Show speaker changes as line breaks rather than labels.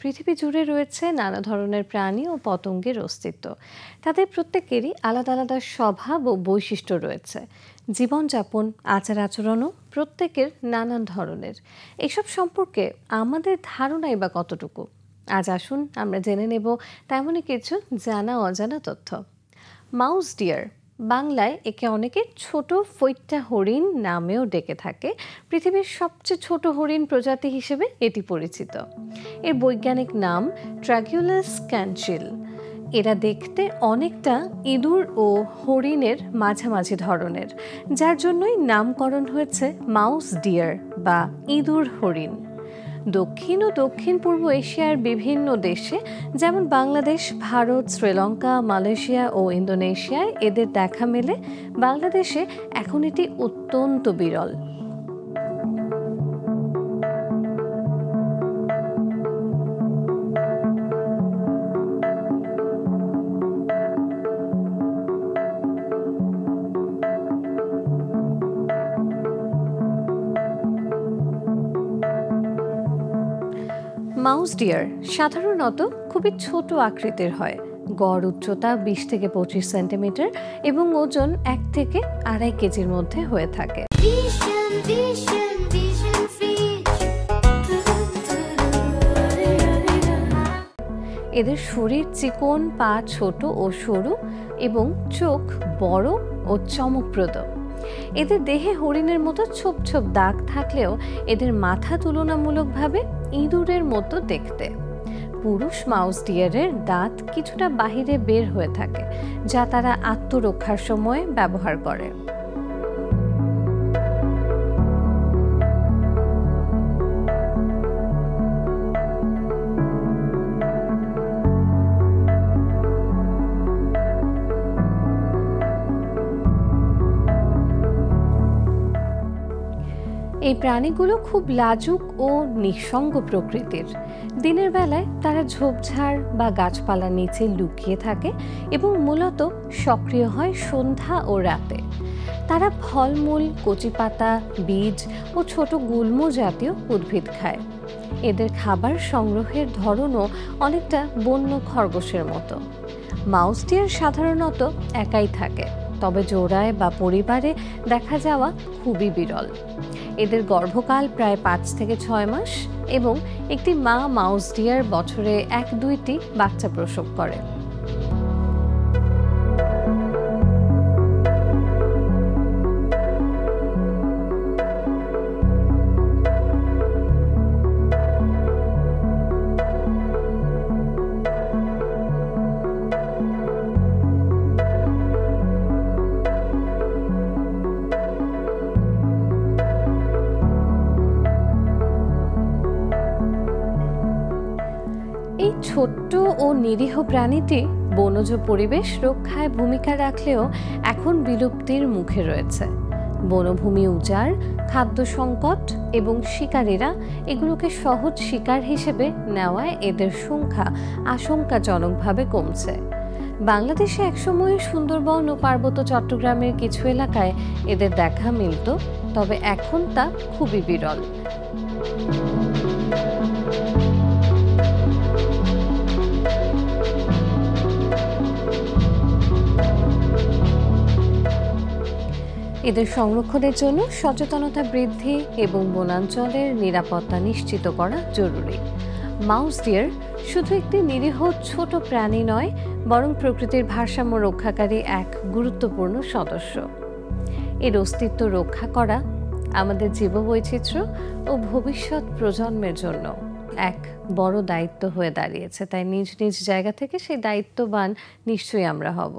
পৃথিবী জুড়ে রয়েছে নানা ধরনের প্রাণী ও পতঙ্গের অস্তিত্ব। তাদের প্রত্যেকেরই আলাদা আলাদা স্বভাব ও বৈশিষ্ট্য রয়েছে। জীবনযাপন, আচার আচরণও প্রত্যেকের নানান ধরনের। এসব সম্পর্কে আমাদের ধারণাই বা কতটুকু? আজ আসুন আমরা জেনে নেব তেমনই কিছু জানা অজানা তথ্য। মাউস ডিয়ার, বাংলায় একে অনেকে ছোট ফৈট্টা হরিণ নামেও ডেকে থাকে। পৃথিবীর সবচেয়ে ছোট হরিণ প্রজাতি হিসেবে এটি পরিচিত। এর বৈজ্ঞানিক নাম ট্র্যাগুলাস ক্যানচিল। এরা দেখতে অনেকটা ইঁদুর ও হরিণের মাঝামাঝি ধরনের, যার জন্যই নামকরণ হয়েছে মাউস ডিয়ার বা ইঁদুর হরিণ। দক্ষিণ ও দক্ষিণ পূর্ব এশিয়ার বিভিন্ন দেশে যেমন বাংলাদেশ, ভারত, শ্রীলঙ্কা, মালয়েশিয়া ও ইন্দোনেশিয়ায় এদের দেখা মেলে। বাংলাদেশে এখন এটি অত্যন্ত বিরল। মাউস ডিয়ার সাধারণত খুবই ছোট আকৃতির হয়। গড় উচ্চতা 20 থেকে 25 সেন্টিমিটার এবং ওজন 1 থেকে 2.5 কেজির মধ্যে হয়ে থাকে। এদের শরীর চিকন, পা ছোট ও সরু এবং চোখ বড় ও চমকপ্রদ। এদের দেহে হরিণের মতো ছোপ ছোপ দাগ থাকলেও এদের মাথা তুলনামূলকভাবে ইঁদুরের মতো দেখতে। পুরুষ মাউস ডিয়ারের দাঁত কিছুটা বাহিরে বের হয়ে থাকে, যা তারা আত্মরক্ষার সময় ব্যবহার করে। এই প্রাণীগুলো খুব লাজুক ও নিঃসঙ্গ প্রকৃতির। দিনের বেলায় তারা ঝোপঝাড় বা গাছপালার নিচে লুকিয়ে থাকে এবং মূলত সক্রিয় হয় সন্ধ্যা ও রাতে। তারা ফলমূল, কচি পাতা, বীজ ও ছোট গুল্ম জাতীয় উদ্ভিদ খায়। এদের খাবার সংগ্রহের ধরনও অনেকটা বন্য খরগোশের মতো। মাউস ডিয়ার সাধারণত একাই থাকে, তবে জোড়ায় বা পরিবারে দেখা যাওয়া খুবই বিরল। এদের গর্ভকাল প্রায় 5 থেকে 6 মাস এবং একটি মা মাউস ডিয়ার বছরে 1-2টি বাচ্চা প্রসব করে। এই ছোট্ট ও নিরীহ প্রাণীটি বনজ পরিবেশ রক্ষায় ভূমিকা রাখলেও এখন বিলুপ্তির মুখে রয়েছে। বনভূমি উজাড়, খাদ্য সংকট এবং শিকারীরা এগুলোকে সহজ শিকার হিসেবে নেওয়ায় এদের সংখ্যা আশঙ্কাজনকভাবে কমছে। বাংলাদেশে একসময় সুন্দরবন ও পার্বত্য চট্টগ্রামের কিছু এলাকায় এদের দেখা মিলত, তবে এখন তা খুবই বিরল। এদের সংরক্ষণের জন্য সচেতনতা বৃদ্ধি এবং বনাঞ্চলের নিরাপত্তা নিশ্চিত করা জরুরি। মাউস ডিয়ার শুধু একটি নিরীহ ছোট প্রাণী নয়, বরং প্রকৃতির ভারসাম্য রক্ষাকারী এক গুরুত্বপূর্ণ সদস্য। এর অস্তিত্ব রক্ষা করা আমাদের জীববৈচিত্র্য ও ভবিষ্যৎ প্রজন্মের জন্য এক বড় দায়িত্ব হয়ে দাঁড়িয়েছে। তাই নিজ নিজ জায়গা থেকে সেই দায়িত্ববান নিশ্চয়ই আমরা হব।